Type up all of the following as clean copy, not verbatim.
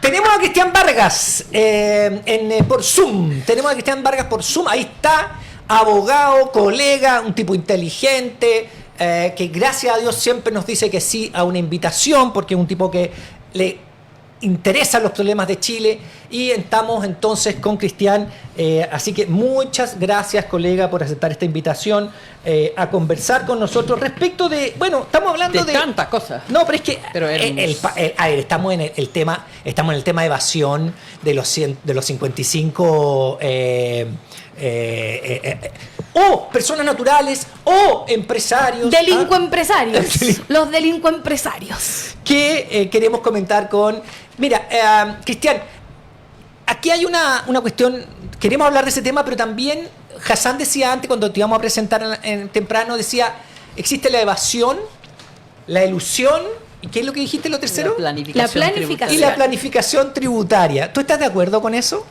Tenemos a Cristian Vargas por Zoom. Tenemos a Cristian Vargas por Zoom. Ahí está, abogado, colega, un tipo inteligente, que gracias a Dios siempre nos dice que sí a una invitación, porque es un tipo que le interesan los problemas de Chile. Y estamos entonces con Cristian. Así que muchas gracias, colega, por aceptar esta invitación a conversar con nosotros respecto de, bueno, estamos hablando de tantas cosas. No, pero es que a ver, estamos en el tema de evasión de los 55 o personas naturales o empresarios. Delincuempresarios. Los delincuempresarios. Que queremos comentar con... Mira, Cristian, aquí hay una cuestión, queremos hablar de ese tema, pero también Hassan decía antes, cuando te íbamos a presentar temprano, decía, existe la evasión, la elusión, ¿y qué es lo que dijiste lo tercero? La planificación. Y la planificación tributaria. ¿Tú estás de acuerdo con eso?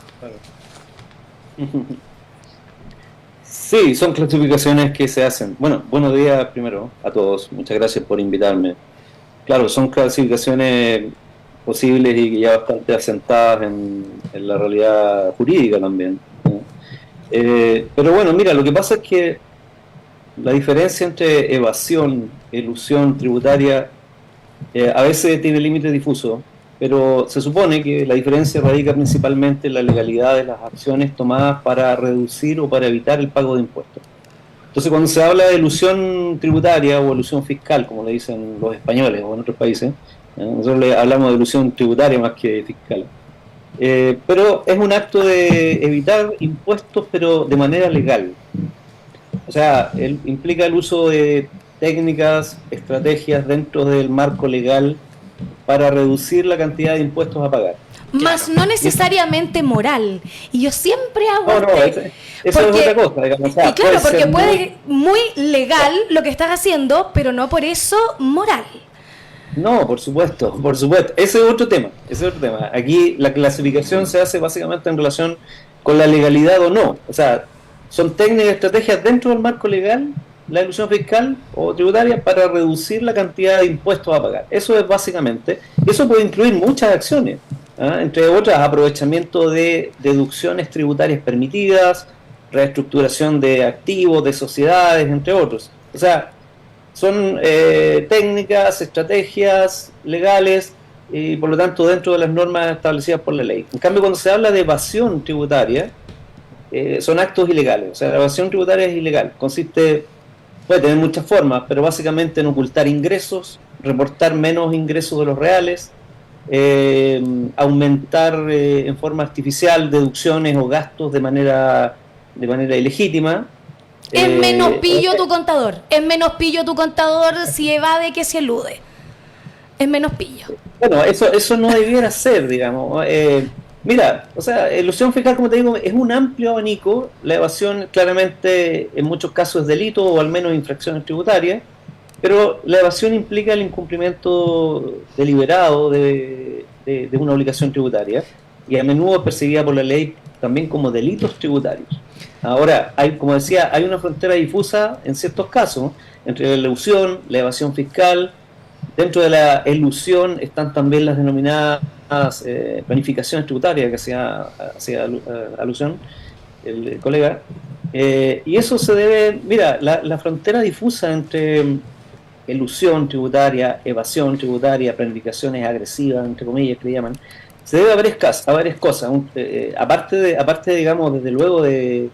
Sí, son clasificaciones que se hacen. Bueno, buenos días primero a todos, muchas gracias por invitarme. Claro, son clasificaciones posibles y ya bastante asentadas en la realidad jurídica también, ¿no? Pero bueno, mira, lo que pasa es que la diferencia entre evasión, elusión tributaria a veces tiene límites difusos, pero se supone que la diferencia radica principalmente en la legalidad de las acciones tomadas para reducir o para evitar el pago de impuestos. Entonces, cuando se habla de elusión tributaria o elusión fiscal, como le dicen los españoles o en otros países, nosotros le hablamos de elusión tributaria más que fiscal. Pero es un acto de evitar impuestos, pero de manera legal. O sea, implica el uso de técnicas, estrategias dentro del marco legal para reducir la cantidad de impuestos a pagar. Más no necesariamente moral. Y yo siempre hago... Eso es otra cosa, digamos. O sea, y claro, porque puede ser muy legal Exacto. lo que estás haciendo, pero no por eso moral. No, por supuesto, por supuesto. Ese es otro tema, Aquí la clasificación se hace básicamente en relación con la legalidad o no. O sea, son técnicas y estrategias dentro del marco legal, la elusión fiscal o tributaria, para reducir la cantidad de impuestos a pagar. Eso es básicamente, eso puede incluir muchas acciones, entre otras, aprovechamiento de deducciones tributarias permitidas, reestructuración de activos, de sociedades, entre otros. O sea, son técnicas, estrategias legales y por lo tanto dentro de las normas establecidas por la ley. En cambio, cuando se habla de evasión tributaria, son actos ilegales. O sea, la evasión tributaria es ilegal. Puede tener muchas formas, pero básicamente en ocultar ingresos, reportar menos ingresos de los reales, aumentar en forma artificial deducciones o gastos de manera ilegítima. Es menos pillo tu contador. Es menos pillo tu contador si evade que si elude. Es menos pillo. Bueno, eso no debiera ser, digamos. Mira, o sea, elusión fiscal, como te digo, es un amplio abanico. La evasión claramente en muchos casos es delito o al menos infracciones tributarias, pero la evasión implica el incumplimiento deliberado de una obligación tributaria y a menudo es perseguida por la ley también como delitos tributarios. Ahora, como decía, hay una frontera difusa en ciertos casos entre la elusión, la evasión fiscal. Dentro de la elusión están también las denominadas planificaciones tributarias que hacía alusión el colega. Y eso se debe, mira, la frontera difusa entre elusión tributaria, evasión tributaria, planificaciones agresivas, entre comillas, que le llaman, se debe a varias cosas. Aparte, digamos, desde luego de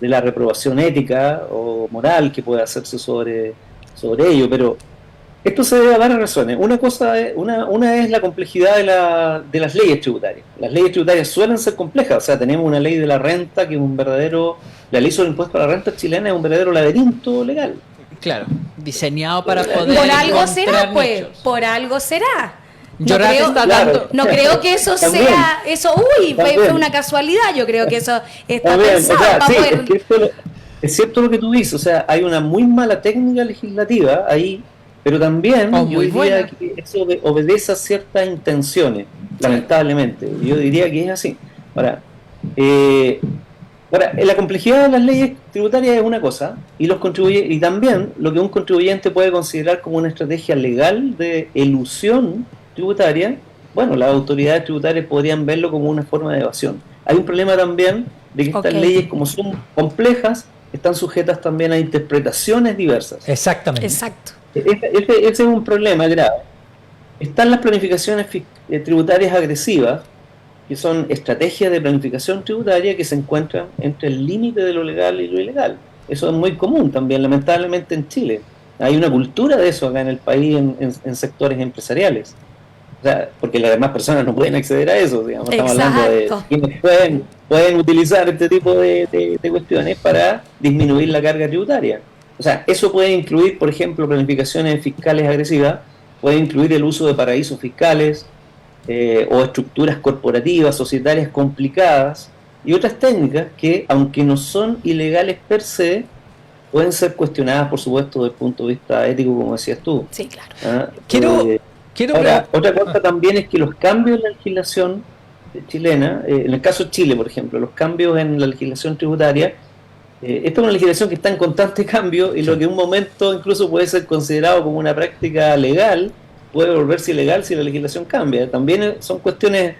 la reprobación ética o moral que puede hacerse sobre ello, pero esto se debe a varias razones. Una es la complejidad de las leyes tributarias. Las leyes tributarias suelen ser complejas, o sea, tenemos una ley de la renta que es la ley sobre el impuesto a la renta chilena es un verdadero laberinto legal. Claro, diseñado para poder... Por algo será, encontrar pues, nichos. por algo será. No creo que eso También. sea, fue una casualidad. Yo creo que eso está pensado para sí, poder... es cierto lo que tú dices, o sea, hay una muy mala técnica legislativa ahí, pero también yo diría que eso obedece a ciertas intenciones, lamentablemente. Yo diría que es así. Ahora, la complejidad de las leyes tributarias es una cosa, y también lo que un contribuyente puede considerar como una estrategia legal de elusión tributaria, bueno, las autoridades tributarias podrían verlo como una forma de evasión. Hay un problema también de que estas leyes, como son complejas, están sujetas también a interpretaciones diversas. Exactamente. Exacto. Ese es un problema grave. Están las planificaciones tributarias agresivas, que son estrategias de planificación tributaria que se encuentran entre el límite de lo legal y lo ilegal. Eso es muy común también, lamentablemente, en Chile. Hay una cultura de eso acá en el país, en sectores empresariales. O sea, porque las demás personas no pueden acceder a eso, digamos. Estamos hablando de quienes pueden utilizar este tipo de cuestiones para disminuir la carga tributaria. O sea, eso puede incluir, por ejemplo, planificaciones fiscales agresivas, puede incluir el uso de paraísos fiscales o estructuras corporativas, societarias complicadas y otras técnicas que, aunque no son ilegales per se, pueden ser cuestionadas, por supuesto, desde el punto de vista ético, como decías tú. Sí, claro. Ahora, otra cosa también es que los cambios en la legislación chilena, en el caso de Chile, por ejemplo, los cambios en la legislación tributaria, esta es una legislación que está en constante cambio y lo que en un momento incluso puede ser considerado como una práctica legal puede volverse ilegal si la legislación cambia. También son cuestiones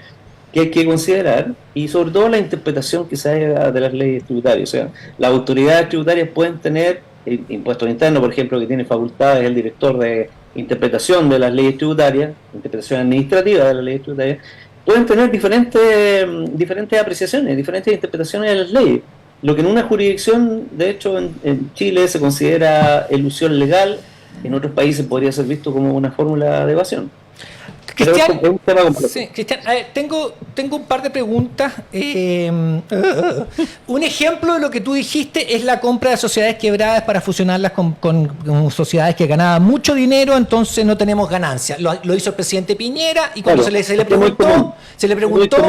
que hay que considerar y sobre todo la interpretación que se haga de las leyes tributarias. O sea, las autoridades tributarias pueden tener impuestos internos, por ejemplo, que tiene facultades el director de interpretación de las leyes tributarias, interpretación administrativa de las leyes tributarias, pueden tener diferentes apreciaciones, diferentes interpretaciones de las leyes. Lo que en una jurisdicción, de hecho, en Chile se considera elusión legal, en otros países podría ser visto como una fórmula de evasión. Cristian, sí, Cristian, tengo un par de preguntas. Un ejemplo de lo que tú dijiste es la compra de sociedades quebradas para fusionarlas con sociedades que ganaban mucho dinero, entonces no tenemos ganancias. Lo hizo el presidente Piñera y cuando se le preguntó...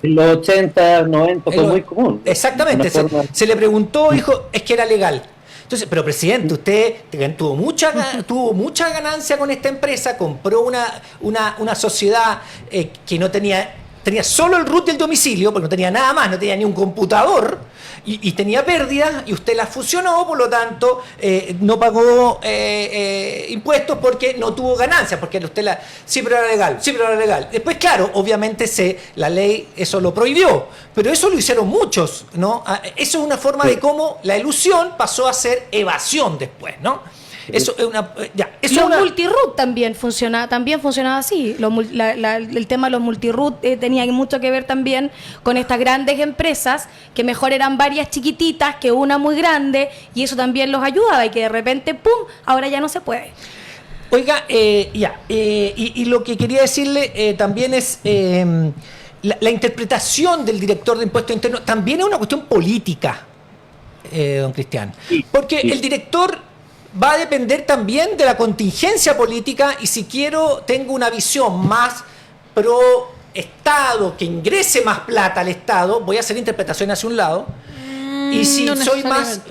En los 80, 90 fue muy común. Exactamente, se le preguntó, dijo, es que era legal. Entonces, pero presidente, usted tuvo mucha ganancia con esta empresa, compró una sociedad que no tenía solo el root del domicilio, porque no tenía nada más, no tenía ni un computador, y tenía pérdidas, y usted la fusionó, por lo tanto, no pagó impuestos porque no tuvo ganancias, porque usted siempre era legal. Después, claro, obviamente la ley eso lo prohibió, pero eso lo hicieron muchos, ¿no? Eso es una forma de cómo la elusión pasó a ser evasión después, ¿no? Eso es una... multiroot también funcionaba así. El tema de los multiroot tenía mucho que ver también con estas grandes empresas, que mejor eran varias chiquititas que una muy grande, y eso también los ayudaba, y que de repente, ¡pum!, ahora ya no se puede. Oiga, y lo que quería decirle también es... La interpretación del director de impuestos internos también es una cuestión política, don Cristian. Porque el director va a depender también de la contingencia política, y si tengo una visión más pro Estado, que ingrese más plata al Estado, voy a hacer interpretaciones hacia un lado. Y si soy más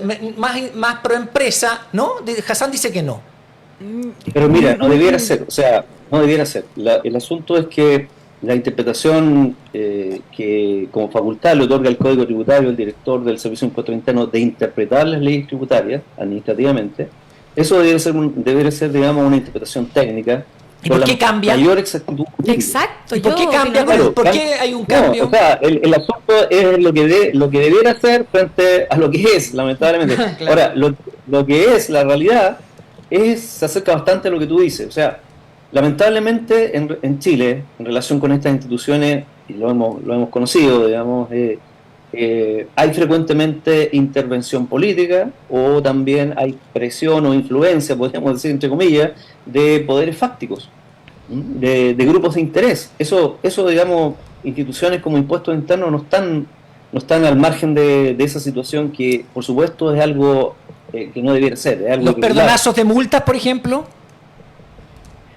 pro empresa, ¿no? Hassan dice que no. Pero mira, no debiera ser. El asunto es que la interpretación que como facultad le otorga el Código Tributario el director del Servicio de Impuestos Internos de interpretar las leyes tributarias administrativamente, eso debería ser, digamos, una interpretación técnica. ¿Y por qué cambia? Mayor exactitud. Exacto. ¿Y por qué cambia? ¿Por qué hay un cambio? No, o sea, el asunto es lo que debiera ser frente a lo que es, lamentablemente. Claro. Ahora, lo que es la realidad se acerca bastante a lo que tú dices. O sea, lamentablemente en Chile, en relación con estas instituciones, y lo hemos conocido, digamos, hay frecuentemente intervención política, o también hay presión o influencia, podríamos decir entre comillas, de poderes fácticos, de grupos de interés. Eso, digamos, instituciones como impuestos internos no están al margen de esa situación, que por supuesto es algo que no debiera ser. Es algo ¿Los perdonazos de multas, por ejemplo?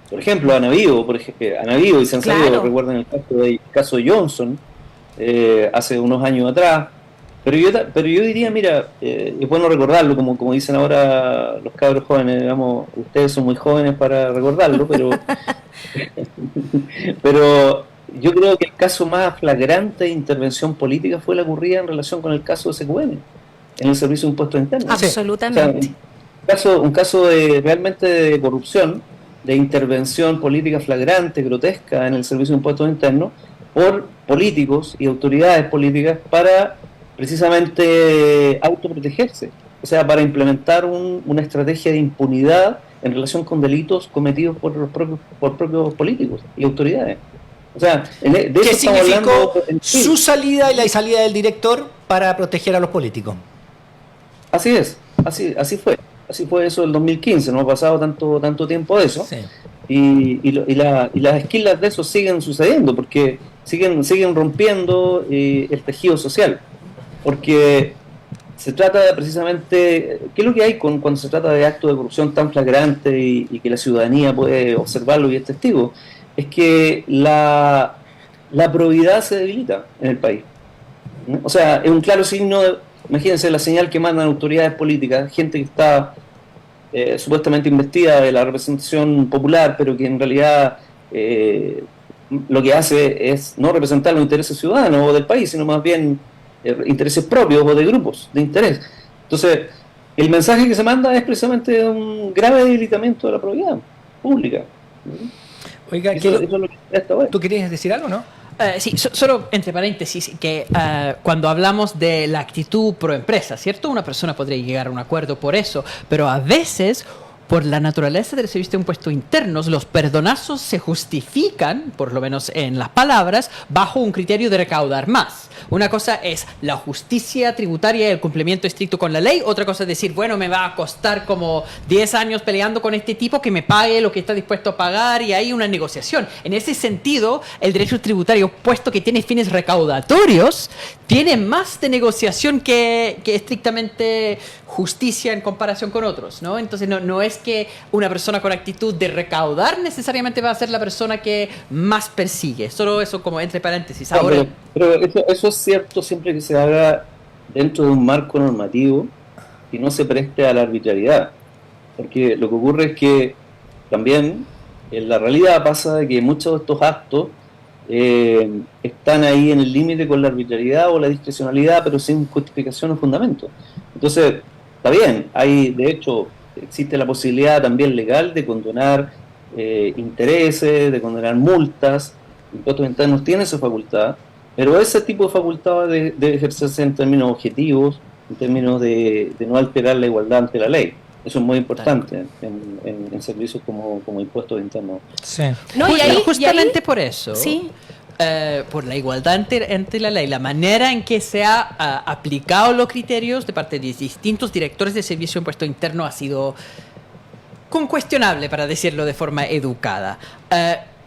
Por ejemplo, han habido y se han salido, recuerden el caso de Johnson, hace unos años atrás, pero yo diría, mira, es bueno recordarlo, como dicen ahora los cabros jóvenes, digamos, ustedes son muy jóvenes para recordarlo, pero yo creo que el caso más flagrante de intervención política fue la ocurrida en relación con el caso de SQM, en el Servicio de Impuestos Internos. Absolutamente. O sea, un caso realmente de corrupción, de intervención política flagrante, grotesca en el Servicio de Impuestos Internos por políticos y autoridades políticas para precisamente autoprotegerse, o sea, para implementar una estrategia de impunidad en relación con delitos cometidos por los propios políticos y autoridades. O sea, de ¿qué eso estamos significó hablando su salida y la salida del director para proteger a los políticos? Así es, así fue eso el 2015, no ha pasado tanto tiempo de eso, Sí. y las esquilas de eso siguen sucediendo, porque siguen rompiendo el tejido social, porque se trata precisamente, ¿qué es lo que hay cuando se trata de actos de corrupción tan flagrantes y que la ciudadanía puede observarlo y es testigo? Es que la probidad se debilita en el país, ¿no? O sea, es un claro signo imagínense la señal que mandan autoridades políticas, gente que está supuestamente investida de la representación popular, pero que en realidad lo que hace es no representar los intereses ciudadanos o del país, sino más bien intereses propios o de grupos de interés. Entonces, el mensaje que se manda es precisamente un grave debilitamiento de la probidad pública. Oiga, eso es lo que está ahora. ¿Tú querías decir algo, no? Sí, solo entre paréntesis, que cuando hablamos de la actitud pro empresa, ¿cierto? Una persona podría llegar a un acuerdo por eso, pero a veces, por la naturaleza del servicio de impuestos internos, los perdonazos se justifican, por lo menos en las palabras, bajo un criterio de recaudar más. Una cosa es la justicia tributaria y el cumplimiento estricto con la ley, otra cosa es decir, bueno, me va a costar como 10 años peleando con este tipo que me pague lo que está dispuesto a pagar y hay una negociación. En ese sentido, el derecho tributario, puesto que tiene fines recaudatorios, tiene más de negociación que estrictamente justicia en comparación con otros, ¿no? Entonces no es que una persona con actitud de recaudar necesariamente va a ser la persona que más persigue. Solo eso como entre paréntesis. Ahora, pero eso es cierto siempre que se haga dentro de un marco normativo y no se preste a la arbitrariedad. Porque lo que ocurre es que también en la realidad pasa de que muchos de estos actos están ahí en el límite con la arbitrariedad o la discrecionalidad, pero sin justificación o fundamento. Entonces, está bien, de hecho, existe la posibilidad también legal de condonar intereses, de condonar multas. Impuestos Internos tiene esa facultad, pero ese tipo de facultad debe ejercerse en términos objetivos, en términos de no alterar la igualdad ante la ley. Eso es muy importante en servicios como Impuestos Internos. Sí. No, y ahí, justamente por eso, sí. por la igualdad ante la ley, la manera en que se ha aplicado los criterios de parte de distintos directores de servicio de impuesto interno ha sido cuestionable, para decirlo de forma educada.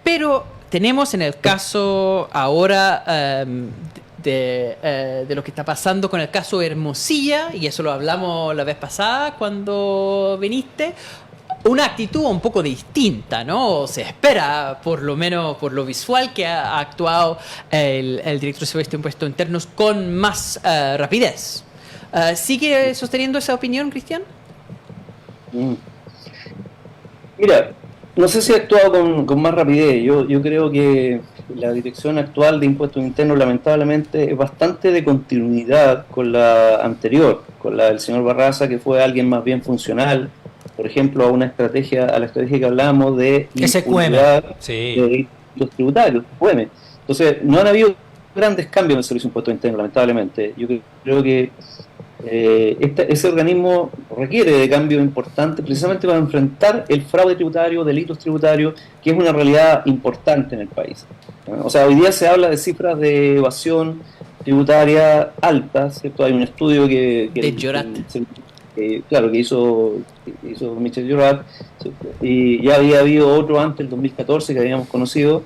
Pero tenemos en el caso ahora de lo que está pasando con el caso Hermosilla, y eso lo hablamos la vez pasada cuando viniste, una actitud un poco distinta, ¿no? Se espera, por lo menos por lo visual, que ha actuado el director de servicio de impuestos internos con más rapidez. ¿Sigue sosteniendo esa opinión, Cristian? Mira, no sé si ha actuado con más rapidez. Yo creo que la dirección actual de Impuestos Internos lamentablemente es bastante de continuidad con la anterior, con la del señor Barraza, que fue alguien más bien funcional, por ejemplo, a la estrategia que hablamos de impunidad de los tributarios, QM. Entonces, no han habido grandes cambios en el servicio de impuestos internos, lamentablemente. Yo creo que ese organismo requiere de cambios importantes precisamente para enfrentar el fraude tributario, delitos tributarios, que es una realidad importante en el país. O sea, hoy día se habla de cifras de evasión tributaria altas, ¿cierto? Hay un estudio que hizo Michel Llorat, y ya había habido otro antes, el 2014, que habíamos conocido.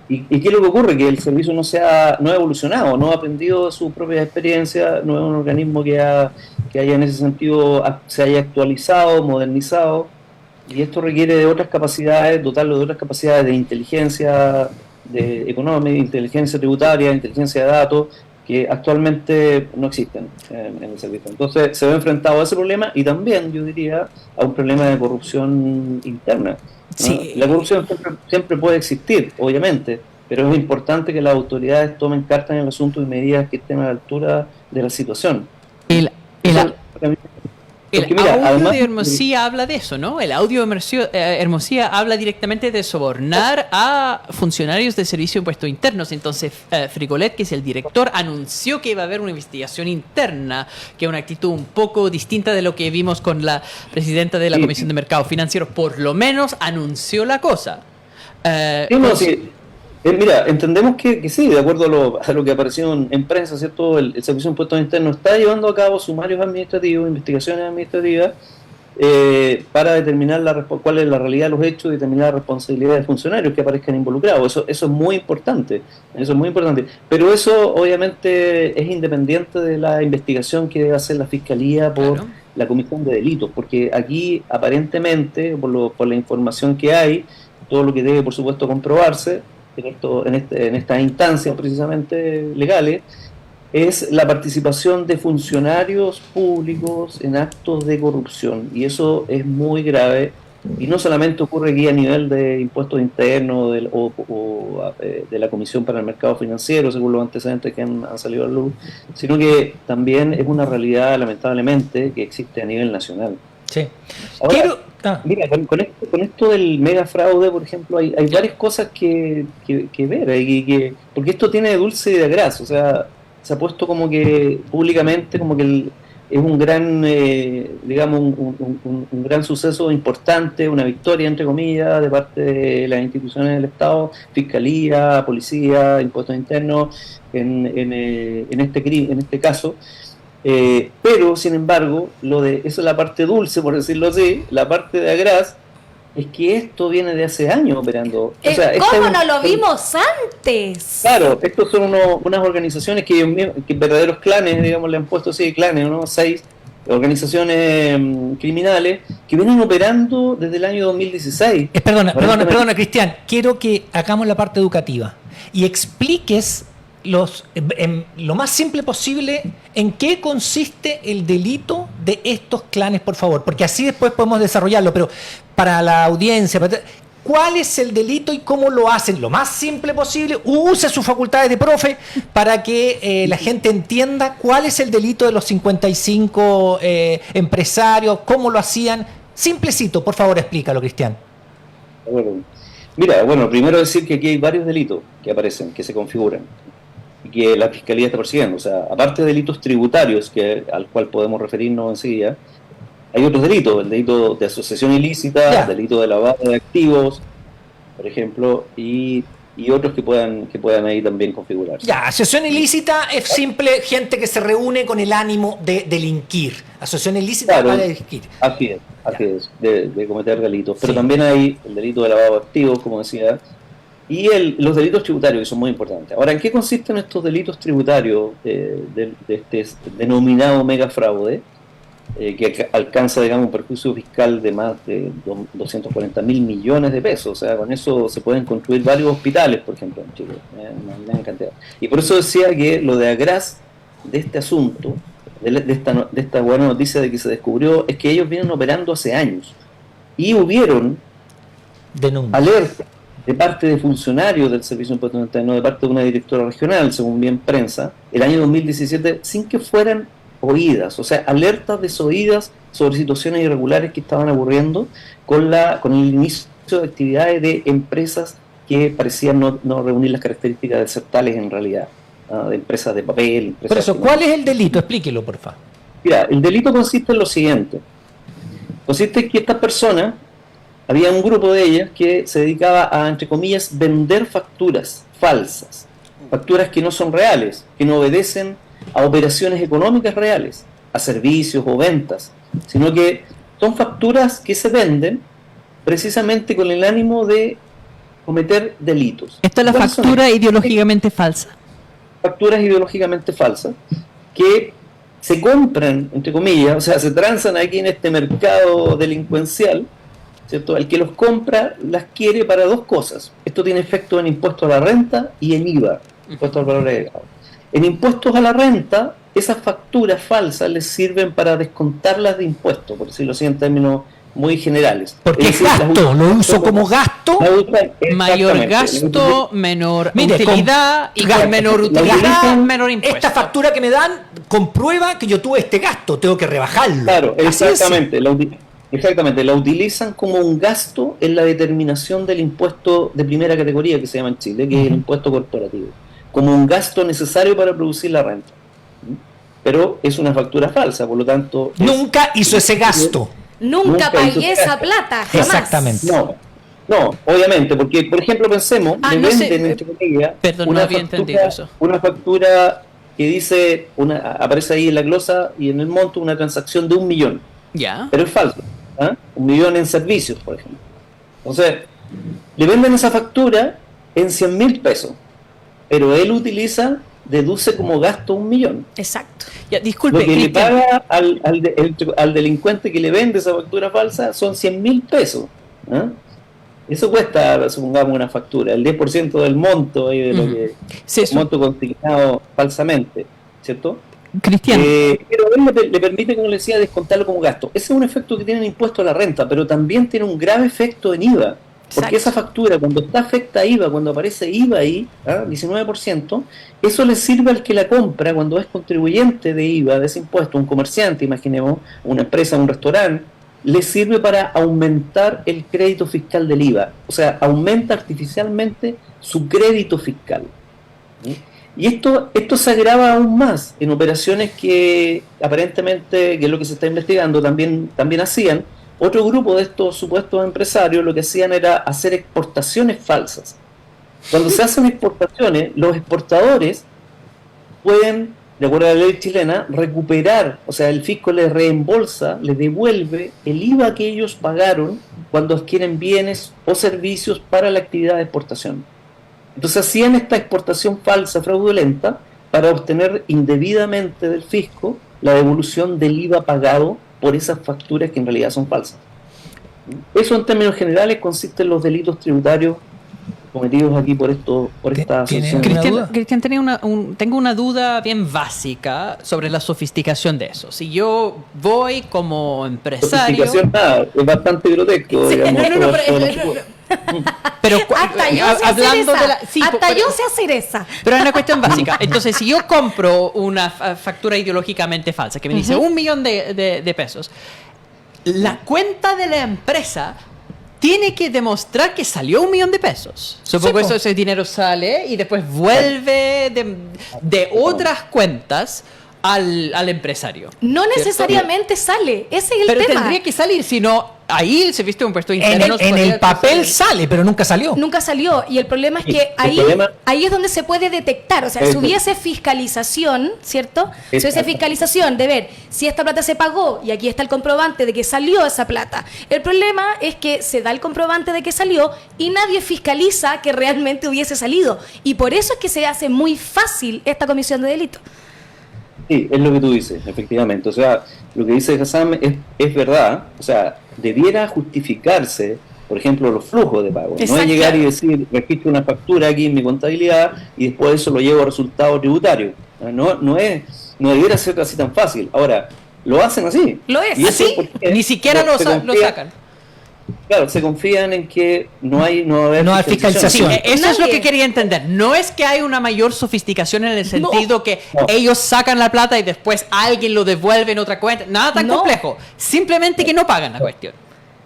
¿Y qué es lo que ocurre? Que el servicio no ha evolucionado, no ha aprendido de su propia experiencia, no es un organismo que haya en ese sentido se haya actualizado, modernizado, y esto requiere de otras capacidades, dotarlo de otras capacidades de inteligencia económica, inteligencia tributaria, inteligencia de datos, que actualmente no existen en el servicio. Entonces se ve enfrentado a ese problema y también, yo diría, a un problema de corrupción interna. Sí. La corrupción siempre puede existir, obviamente, pero es importante que las autoridades tomen cartas en el asunto y medidas que estén a la altura de la situación. El Porque mira, audio además, de Hermosilla habla de eso, ¿no? El audio de Hermosilla habla directamente de sobornar a funcionarios del Servicio de Impuestos Internos. Entonces, Frigolet, que es el director, anunció que iba a haber una investigación interna, que es una actitud un poco distinta de lo que vimos con la presidenta de la Sí. Comisión de Mercados Financieros. Por lo menos anunció la cosa. Sí, no, sí. Mira, entendemos que sí, de acuerdo a lo que apareció en prensa, ¿cierto? El Servicio de Impuestos Internos está llevando a cabo sumarios administrativos, investigaciones administrativas, para determinar cuál es la realidad de los hechos y determinar la responsabilidad de funcionarios que aparezcan involucrados. Eso es muy importante, eso es muy importante. Pero eso obviamente es independiente de la investigación que debe hacer la Fiscalía por Claro. la Comisión de Delitos, porque aquí aparentemente, por la información que hay, todo lo que debe por supuesto comprobarse en estas instancias precisamente legales, es la participación de funcionarios públicos en actos de corrupción, y eso es muy grave, y no solamente ocurre aquí a nivel de impuestos internos de la Comisión para el Mercado Financiero, según los antecedentes que han salido a la luz, sino que también es una realidad lamentablemente que existe a nivel nacional. Sí. Ahora, mira, con esto del mega fraude, por ejemplo, hay varias cosas que ver, porque esto tiene de dulce y de gras, o sea, se ha puesto como que públicamente como que es un gran, digamos, un gran suceso importante, una victoria, entre comillas, de parte de las instituciones del Estado, Fiscalía, Policía, Impuestos Internos, en este caso. Pero, sin embargo, eso es la parte dulce, por decirlo así, la parte de agraz, es que esto viene de hace años operando. O sea, ¿Cómo no lo vimos antes? Claro, estos son unas organizaciones que verdaderos clanes, digamos, le han puesto así, clanes, ¿no? 6 organizaciones criminales que vienen operando desde el año 2016. Perdona, Cristian, quiero que hagamos la parte educativa y expliques lo más simple posible en qué consiste el delito de estos clanes, por favor, porque así después podemos desarrollarlo, pero para la audiencia, ¿cuál es el delito y cómo lo hacen? Lo más simple posible, use sus facultades de profe para que la gente entienda cuál es el delito de los 55 empresarios, cómo lo hacían. Simplecito, por favor, explícalo, Cristian. Mira, primero decir que aquí hay varios delitos que aparecen, que se configuran, y que la Fiscalía está persiguiendo. O sea, aparte de delitos tributarios, al cual podemos referirnos enseguida, hay otros delitos, el delito de asociación ilícita, el delito de lavado de activos, por ejemplo, y otros que puedan ahí también configurarse. Ya, asociación ilícita es simple gente que se reúne con el ánimo de delinquir. Asociación ilícita Claro, para delinquir. Así es, de cometer delitos. Pero también hay el delito de lavado de activos, como decía, y los delitos tributarios, que son muy importantes. Ahora, ¿en qué consisten estos delitos tributarios de este denominado megafraude, que alcanza, digamos, un perjuicio fiscal de más de 240.000 millones de pesos? O sea, con eso se pueden construir varios hospitales, por ejemplo, en Chile, una gran cantidad. Y por eso decía que lo de agraz de este asunto, de esta buena noticia de que se descubrió, es que ellos vienen operando hace años. Y hubieron alertas de parte de funcionarios del Servicio de Impuestos Internos, de parte de una directora regional, según bien prensa, el año 2017, sin que fueran oídas, o sea, alertas desoídas sobre situaciones irregulares que estaban ocurriendo con el inicio de actividades de empresas que parecían no reunir las características de ser tales en realidad, de empresas de papel. Por eso, ¿cuál es el delito? Explíquelo, por favor. Mira, el delito consiste en lo siguiente. Consiste en que estas personas, había un grupo de ellas que se dedicaba a, entre comillas, vender facturas falsas, facturas que no son reales, que no obedecen a operaciones económicas reales, a servicios o ventas, sino que son facturas que se venden precisamente con el ánimo de cometer delitos. Esta es la factura ideológicamente falsa. Facturas ideológicamente falsas que se compran, entre comillas, o sea, se transan aquí en este mercado delincuencial, ¿cierto? El que los compra las quiere para dos cosas. Esto tiene efecto en impuesto a la renta y en IVA, impuesto al valor agregado. En impuestos a la renta, esas facturas falsas les sirven para descontarlas de impuestos, por decirlo así en términos muy generales. Porque Es es decir, gasto, lo uso como gasto. Mayor Exactamente. gasto, menor Mire, utilidad y gasto. con menor La utilidad, utilizan- menor impuesto. Esta factura que me dan comprueba que yo tuve este gasto, tengo que rebajarlo. Claro, Así es. exactamente. La utilizan como un gasto en la determinación del impuesto de primera categoría que se llama en Chile, que es el impuesto corporativo, como un gasto necesario para producir la renta. Pero es una factura falsa, por lo tanto... Nunca hizo ese gasto. Nunca hizo pagué esa gasto. plata, jamás. Exactamente. No, obviamente, porque, por ejemplo, pensemos, Ah, le no sé, venden, entre comillas, perdón, no había entendido eso. una factura que dice, aparece ahí en la glosa y en el monto una transacción de 1 millón, Ya. pero es falso. 1 millón en servicios, por ejemplo. Entonces, le venden esa factura en 100.000 pesos, pero él deduce como gasto 1 millón. Exacto. Ya, Lo disculpe, que le Cristian. paga al delincuente que le vende esa factura falsa son 100.000 pesos. Eso cuesta, supongamos, una factura, el 10% del monto ahí de lo Ujú. que Sí, el monto consignado falsamente, ¿cierto? Cristian, Pero él le permite, como le decía, descontarlo como gasto. Ese es un efecto que tiene el impuesto a la renta, pero también tiene un grave efecto en IVA. Porque Exacto. esa factura, cuando está afecta a IVA, cuando aparece IVA ahí, 19%, eso le sirve al que la compra cuando es contribuyente de IVA, de ese impuesto, un comerciante, imaginemos, una empresa, un restaurante, le sirve para aumentar el crédito fiscal del IVA. O sea, aumenta artificialmente su crédito fiscal. ¿Sí? Y esto se agrava aún más en operaciones que aparentemente, que es lo que se está investigando, también hacían. Otro grupo de estos supuestos empresarios lo que hacían era hacer exportaciones falsas. Cuando se hacen exportaciones, los exportadores pueden, de acuerdo a la ley chilena, recuperar, o sea, el fisco les reembolsa, les devuelve el IVA que ellos pagaron cuando adquieren bienes o servicios para la actividad de exportación. Entonces hacían esta exportación falsa, fraudulenta, para obtener indebidamente del fisco la devolución del IVA pagado por esas facturas que en realidad son falsas. Eso en términos generales consiste en los delitos tributarios cometidos aquí por esta ¿Tiene asociación. alguna duda? Cristian, tengo una duda bien básica sobre la sofisticación de eso. Si yo voy como empresario... Sofisticación, nada, es bastante grotesco, Sí, digamos. Pero Hasta yo sé hacer hablando esa. de la... Sí, Hasta pero- yo sé hacer esa. Pero hay una cuestión básica. Entonces, si yo compro una factura ideológicamente falsa que me dice 1 millón de pesos, la cuenta de la empresa tiene que demostrar que salió 1 millón de pesos. Supongo Sí, po. ese dinero sale y después vuelve de otras cuentas al empresario. No ¿cierto? necesariamente sale. Ese es el Pero tema. tendría que salir, si no, ahí el servicio de impuestos En internos... el podría papel salir. sale, pero nunca salió. Nunca salió. Y el problema es que ahí es donde se puede detectar. O sea, si Eso. hubiese fiscalización, ¿cierto? Si hubiese Exacto. fiscalización de ver si esta plata se pagó y aquí está el comprobante de que salió esa plata. El problema es que se da el comprobante de que salió y nadie fiscaliza que realmente hubiese salido. Y por eso es que se hace muy fácil esta comisión de delito. Sí, es lo que tú dices, efectivamente. O sea, lo que dice Hassan es verdad. O sea, debiera justificarse, por ejemplo, los flujos de pago. No Exacto. es llegar y decir, registro una factura aquí en mi contabilidad y después eso lo llevo a resultado tributario. No debiera ser así tan fácil. Ahora, lo hacen así. Lo es. Y eso ¿Así? porque Ni siquiera lo se sacan. Claro, se confían en que no va a haber No hay fiscalización. Sí, eso es lo Nadie. que quería entender. No es que hay una mayor sofisticación en el sentido que No. ellos sacan la plata y después alguien lo devuelve en otra cuenta. Nada tan No. complejo. Simplemente que no pagan la cuestión.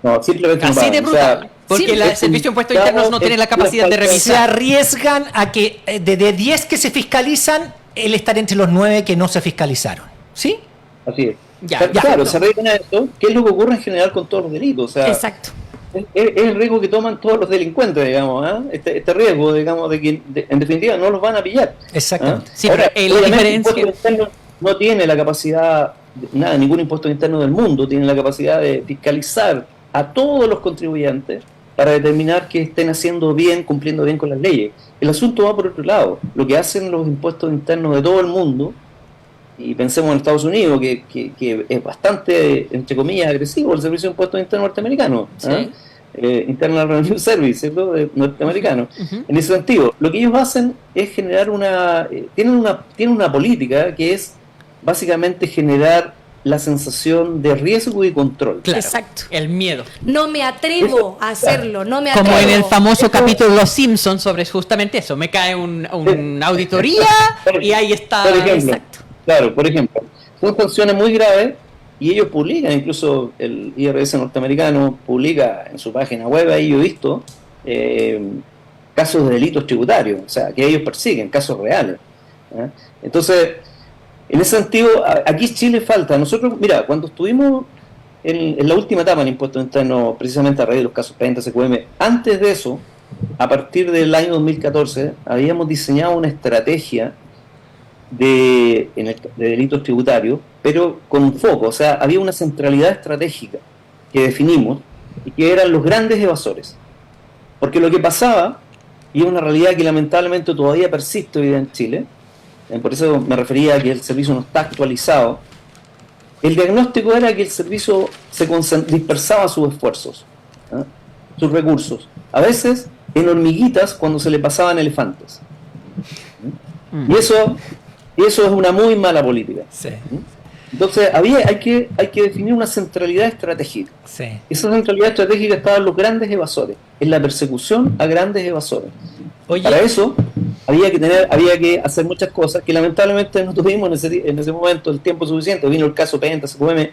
No, simplemente no Así pagan. de O sea, brutal. Porque sí, el es Servicio de Impuestos un Internos no pago, tiene la es capacidad de una falta de- Se revisar. arriesgan a que de 10 que se fiscalizan, él estar entre los 9 que no se fiscalizaron. ¿Sí? Así es. Ya, Claro, ya. claro, se arriesgan a eso, que es lo que ocurre en general con todos los delitos. O sea, Exacto. es el riesgo que toman todos los delincuentes, digamos, este riesgo, digamos, de que en definitiva no los van a pillar. Exactamente. Sí, pero la obviamente, diferencia- el impuesto interno no tiene la capacidad, ningún impuesto interno del mundo tiene la capacidad de fiscalizar a todos los contribuyentes para determinar que estén haciendo bien, cumpliendo bien con las leyes. El asunto va por otro lado. Lo que hacen los impuestos internos de todo el mundo, y pensemos en Estados Unidos, que es bastante, entre comillas, agresivo el Servicio de Impuestos Internos norteamericano, Sí. Internal Revenue Service, ¿cierto? Norteamericano. Ujú. En ese sentido, lo que ellos hacen es generar tienen una política que es básicamente generar la sensación de riesgo y control. Claro, Exacto. el miedo. No me atrevo a hacerlo, no me atrevo. Como en el famoso capítulo de Los Simpsons sobre justamente eso. Me cae una auditoría y ahí está. Por ejemplo, Exacto. claro, por ejemplo, son sanciones muy graves y ellos publican, incluso el IRS norteamericano publica en su página web, ahí yo he visto, casos de delitos tributarios, o sea, que ellos persiguen, casos reales. ¿Eh? Entonces, en ese sentido, aquí Chile falta. Nosotros, mira, cuando estuvimos en la última etapa en impuestos internos, precisamente a raíz de los casos PENTA, CQM, antes de eso, a partir del año 2014, habíamos diseñado una estrategia de delitos tributarios, pero con un foco, o sea, había una centralidad estratégica que definimos y que eran los grandes evasores. Porque lo que pasaba, y es una realidad que lamentablemente todavía persiste hoy día en Chile, por eso me refería a que el servicio no está actualizado, el diagnóstico era que el servicio dispersaba sus esfuerzos, ¿eh? Sus recursos, a veces en hormiguitas cuando se le pasaban elefantes. ¿Eh? Y eso es una muy mala política. Sí. ¿Eh? Entonces hay que definir una centralidad estratégica. Sí. Esa centralidad estratégica estaba en los grandes evasores, en la persecución a grandes evasores. Oye, Para eso había que hacer muchas cosas que lamentablemente no tuvimos en ese momento el tiempo suficiente. Vino el caso PENTA, CQM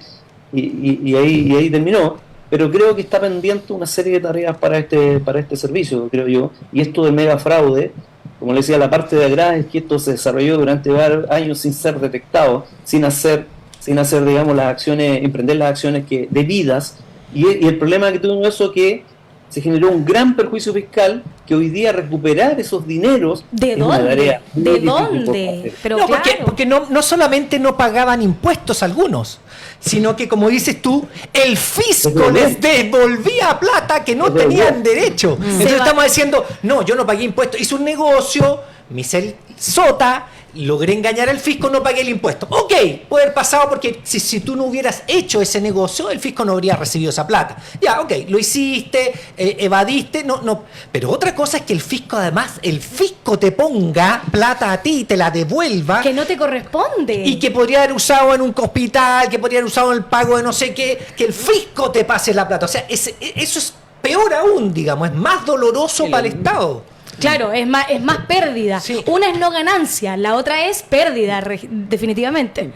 y ahí terminó. Pero creo que está pendiente una serie de tareas para este servicio, creo yo. Y esto del mega fraude, como le decía, la parte de atrás es que esto se desarrolló durante varios años sin ser detectado, sin hacer, digamos, emprender las acciones debidas. Y el problema que tuvimos eso que se generó un gran perjuicio fiscal que hoy día recuperar esos dineros ¿De es una dónde? tarea muy ¿De difícil por dónde? hacer. Pero no, claro. porque no solamente no pagaban impuestos algunos, sino que, como dices tú, el fisco les devolvía plata que no tenían derecho. Entonces estamos diciendo, no, yo no pagué impuestos, hice un negocio, me hice el sota, logré engañar al fisco, no pagué el impuesto. Ok, puede haber pasado porque si tú no hubieras hecho ese negocio, el fisco no habría recibido esa plata. Ya, ok, lo hiciste, evadiste, no. Pero otra cosa es que el fisco te ponga plata a ti y te la devuelva. Que no te corresponde. Y que podría haber usado en un hospital, que podría haber usado en el pago de no sé qué, que el fisco te pase la plata. O sea, eso es peor aún, digamos, es más doloroso para el Estado. Claro, es más pérdida. Sí. Una es no ganancia, la otra es pérdida, definitivamente.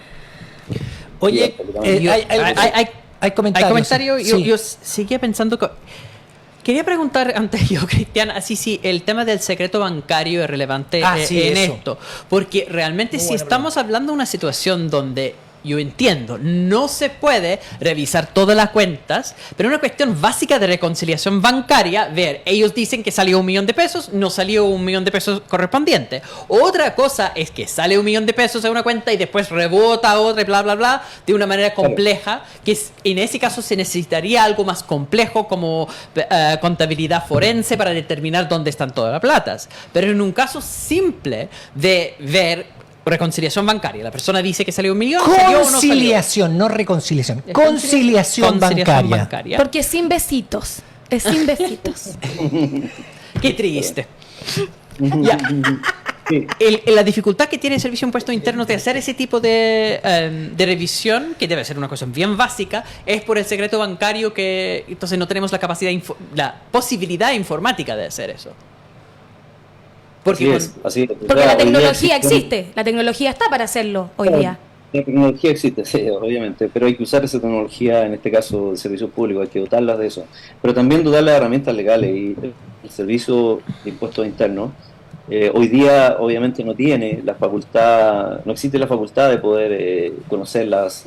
Oye, hay comentarios. Hay comentarios. Sí. Yo seguía pensando que... Quería preguntar antes yo, Cristian, así si el tema del secreto bancario es relevante en eso. esto. Porque realmente si estamos hablando de una situación donde... Yo entiendo, no se puede revisar todas las cuentas, pero una cuestión básica de reconciliación bancaria, ver, ellos dicen que salió 1 millón de pesos, no salió 1 millón de pesos correspondiente. Otra cosa es que sale 1 millón de pesos a una cuenta y después rebota a otra y bla, bla, bla, de una manera compleja, que en ese caso se necesitaría algo más complejo como contabilidad forense para determinar dónde están todas las platas. Pero en un caso simple de ver reconciliación bancaria. La persona dice que salió 1 millón. Conciliación, no reconciliación. Conciliación bancaria. Porque sin besitos. Es sin besitos. Qué triste. Ya. Sí. La dificultad que tiene el Servicio de Impuestos Internos de hacer ese tipo de revisión, que debe ser una cosa bien básica, es por el secreto bancario que entonces no tenemos la capacidad, la posibilidad informática de hacer eso. Porque así es. Porque la tecnología existe, la tecnología está para hacerlo hoy día. La tecnología existe, sí, obviamente, pero hay que usar esa tecnología, en este caso de servicios públicos, hay que dotarlas de eso. Pero también dotarlas de herramientas legales, y el Servicio de Impuestos Internos hoy día obviamente no tiene la facultad, no existe la facultad de poder conocer las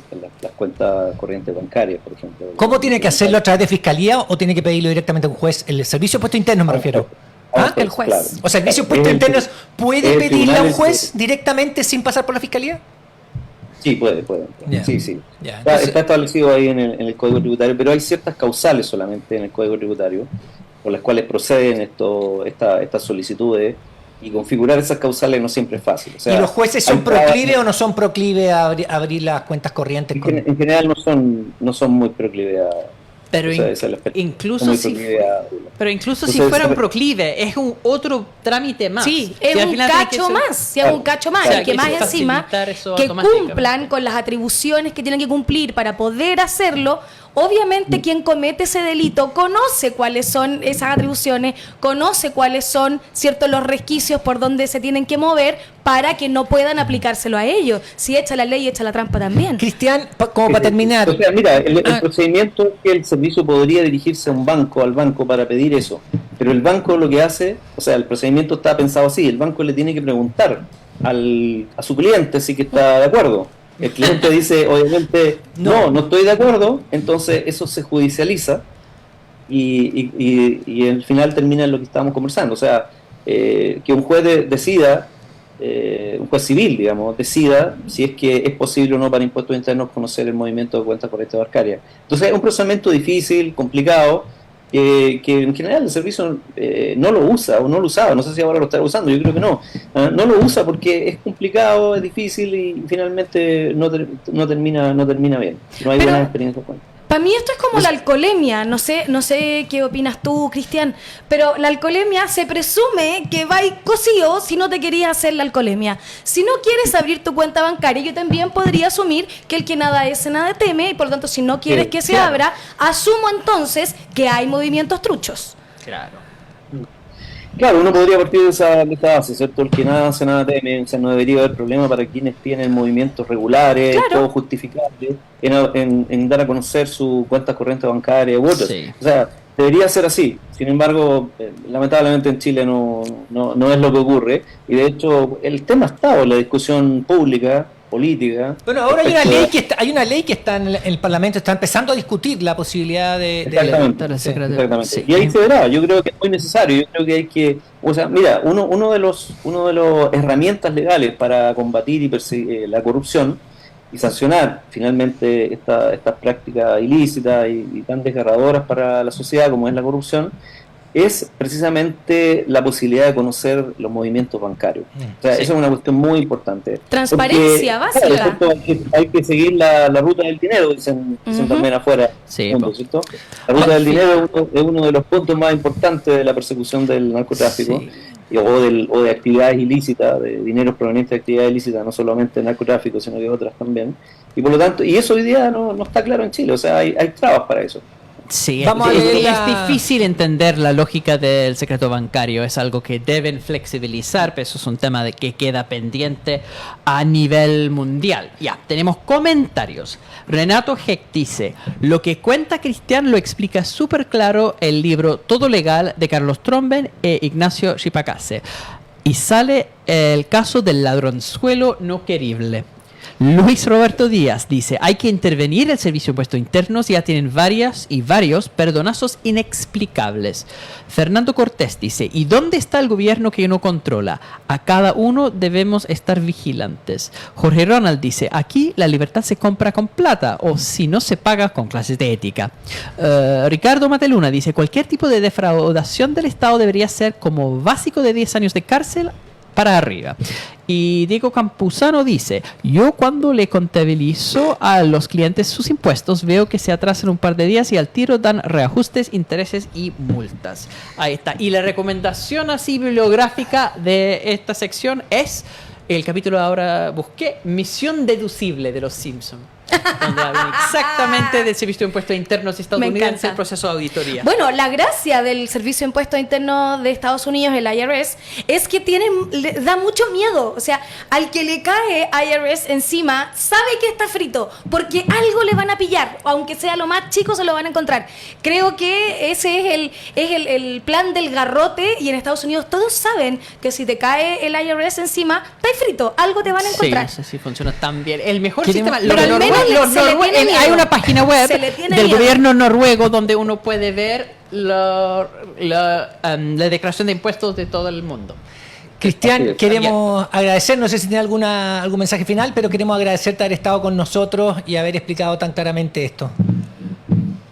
cuentas corrientes bancarias, por ejemplo. ¿Cómo tiene que hacerlo? ¿A través de fiscalía o tiene que pedirlo directamente a un juez? El Servicio de Impuestos Internos me refiero. El juez. Claro. O sea, el Servicio de Impuestos Internos puede el pedirle a un tribunal juez directamente sin pasar por la fiscalía. Sí, puede. Ya. Sí. Ya, Está entonces- establecido ahí en el Código Tributario, pero hay ciertas causales solamente en el Código Tributario por las cuales proceden estas solicitudes, y configurar esas causales no siempre es fácil. O sea, ¿Y los jueces son hay trabas- proclives o no son proclives a abrir las cuentas corrientes? En general no son muy proclives Pero Esa es la experiencia. incluso Muy si, proclive a- pero incluso si Entonces, fueran proclive, es un otro trámite más. Sí, Si es al un final tiene que cacho ser- más, sí, es Claro. un cacho más, O sea, y que que más hay que encima facilitar eso que automáticamente. cumplan con las atribuciones que tienen que cumplir para poder hacerlo. Obviamente quien comete ese delito conoce cuáles son esas atribuciones, conoce cuáles son, cierto, los resquicios por donde se tienen que mover para que no puedan aplicárselo a ellos. Si echa la ley, echa la trampa también. Cristian, como para terminar, O sea, mira, el Ah. procedimiento es que el servicio podría dirigirse a un banco, al banco, para pedir eso. Pero el banco lo que hace, o sea, el procedimiento está pensado así, el banco le tiene que preguntar a su cliente si que está de acuerdo. El cliente dice, obviamente, no estoy de acuerdo, entonces eso se judicializa y al final termina en lo que estábamos conversando. O sea, que un juez decida, un juez civil, digamos, decida si es que es posible o no para impuestos internos conocer el movimiento de cuentas corrientes bancarias. Entonces es un procedimiento difícil, complicado, que en general el servicio no lo usa o no lo usaba, no sé si ahora lo está usando, yo creo que no. No lo usa porque es complicado, es difícil y finalmente no termina bien. No hay Pero- buenas experiencias con. Para mí esto es como la alcoholemia, no sé qué opinas tú, Cristian, pero la alcoholemia se presume que va y cocido si no te querías hacer la alcoholemia. Si no quieres abrir tu cuenta bancaria, yo también podría asumir que el que nada es, nada teme, y por lo tanto, si no quieres Sí, que se claro. abra, asumo entonces que hay movimientos truchos. Claro. Claro, uno podría partir de esa base, ¿cierto? El que nada hace, nada teme, o sea, no debería haber problema para quienes tienen movimientos regulares, Claro. todo justificable, en dar a conocer su cuenta corriente bancaria u otras. Sí. O sea, debería ser así. Sin embargo, lamentablemente en Chile no es lo que ocurre. Y de hecho, el tema ha estado en la discusión pública, política. bueno, ahora hay una respecto a- ley hay una ley que está en el Parlamento, está empezando a discutir la posibilidad de Exactamente, la secretaria. exactamente. Sí. Y ahí se verá, yo creo que es muy necesario, yo creo que hay que, o sea, mira, uno de los herramientas legales para combatir y perseguir la corrupción y sancionar finalmente estas prácticas ilícitas y tan desgarradoras para la sociedad como es la corrupción, es precisamente la posibilidad de conocer los movimientos bancarios. O sea, Sí. esa es una cuestión muy importante. Transparencia básica. Claro, ¿cierto? Hay que seguir la ruta del dinero, dicen Ujú. también afuera. Sí, Mundo, po. ¿cierto? La ruta Al del fin- dinero es uno de los puntos más importantes de la persecución del narcotráfico Sí. o de actividades ilícitas, de dineros provenientes de actividades ilícitas, no solamente narcotráfico, sino que otras también. Y por lo tanto, y eso hoy día no está claro en Chile, o sea, hay trabas para eso. Sí, Vamos a es, leer es la- difícil entender la lógica del secreto bancario, es algo que deben flexibilizar, pero eso es un tema de que queda pendiente a nivel mundial. Ya, tenemos comentarios. Renato Heck dice, lo que cuenta Cristian lo explica súper claro el libro Todo Legal de Carlos Tromben e Ignacio Chipacase. Y sale el caso del ladronzuelo no querible. Luis Roberto Díaz dice, hay que intervenir el Servicio de Impuestos Internos, ya tienen varios perdonazos inexplicables. Fernando Cortés dice, ¿y dónde está el gobierno que no controla? A cada uno debemos estar vigilantes. Jorge Ronald dice, aquí la libertad se compra con plata, o si no se paga con clases de ética. Ricardo Mateluna dice, cualquier tipo de defraudación del Estado debería ser como básico de 10 años de cárcel para arriba. Y Diego Campuzano dice, yo cuando le contabilizo a los clientes sus impuestos veo que se atrasan un par de días y al tiro dan reajustes, intereses y multas. Ahí está. Y la recomendación así bibliográfica de esta sección es el capítulo ahora busqué, Misión Deducible de los Simpsons. Donde hablan exactamente del Servicio de Impuestos Internos estadounidense, encanta. el proceso de auditoría. Bueno, la gracia del Servicio de Impuestos Internos de Estados Unidos, el IRS, es que le da mucho miedo. O sea, al que le cae IRS encima, sabe que está frito, porque algo le van a pillar, aunque sea lo más chico, se lo van a encontrar. Creo que ese es el plan del garrote, y en Estados Unidos todos saben que si te cae el IRS encima, estás frito, algo te van a Sí, encontrar. no sé si funciona tan bien. El mejor Queremos- sistema. Pero al menos se le tiene miedo. Hay una página web Se le tiene del miedo. gobierno noruego donde uno puede ver la declaración de impuestos de todo el mundo. Así Cristian, es. queremos agradecer, no sé si tiene algún mensaje final, pero queremos agradecerte haber estado con nosotros y haber explicado tan claramente esto.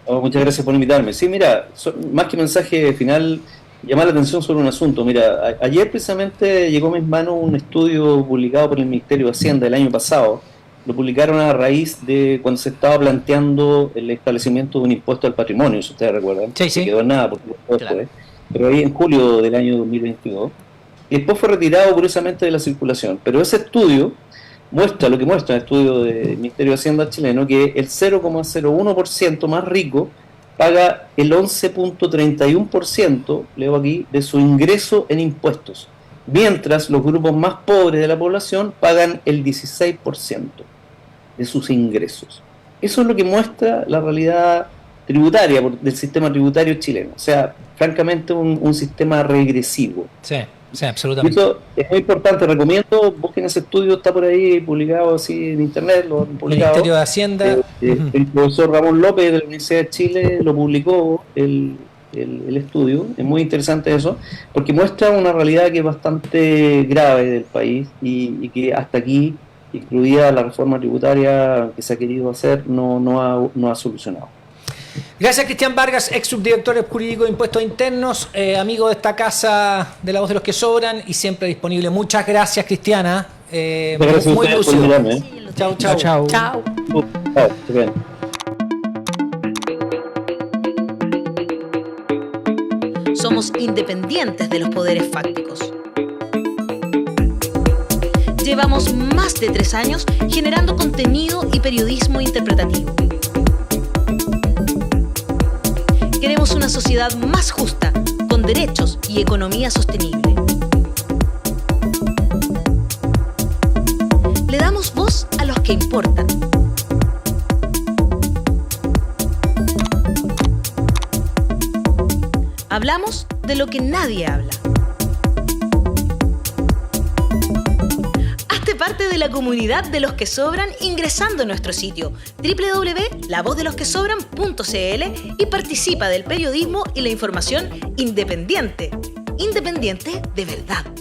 Oh, muchas gracias por invitarme. Sí, mira, más que mensaje final, llamar la atención sobre un asunto. Mira, ayer precisamente llegó a mis manos un estudio publicado por el Ministerio de Hacienda el año pasado, lo publicaron a raíz de cuando se estaba planteando el establecimiento de un impuesto al patrimonio, si ustedes recuerdan. Sí, sí. No quedó en nada, porque Claro. después, pero ahí en julio del año 2022. Y después fue retirado curiosamente de la circulación. Pero ese estudio muestra, lo que muestra el estudio del Ministerio de Hacienda chileno, que el 0,01% más rico paga el 11,31%, leo aquí, de su ingreso en impuestos, mientras los grupos más pobres de la población pagan el 16% de sus ingresos. Eso es lo que muestra la realidad tributaria del sistema tributario chileno. O sea, francamente un sistema regresivo. Sí, sí, Y absolutamente. eso es muy importante, recomiendo, busquen ese estudio, está por ahí publicado así en internet, lo han publicado. Ministerio de Hacienda. Ujú. El profesor Ramón López de la Universidad de Chile lo publicó el estudio, es muy interesante eso, porque muestra una realidad que es bastante grave del país y que hasta aquí, incluida la reforma tributaria que se ha querido hacer, no ha solucionado. Gracias, Cristian Vargas, ex subdirector jurídico de Impuestos Internos, amigo de esta casa de La Voz de los que Sobran y siempre disponible. Muchas gracias, Cristiana. Gracias a Muy ustedes por lúcido. invitarme. Chao, Chao, chao. chao. Chao. Chao, que bien. Somos independientes de los poderes fácticos. Llevamos más de 3 años generando contenido y periodismo interpretativo. Queremos una sociedad más justa, con derechos y economía sostenible. Le damos voz a los que importan. Hablamos de lo que nadie habla. Hazte parte de la comunidad de los que sobran ingresando a nuestro sitio www.lavozdelosquesobran.cl y participa del periodismo y la información independiente. Independiente de verdad.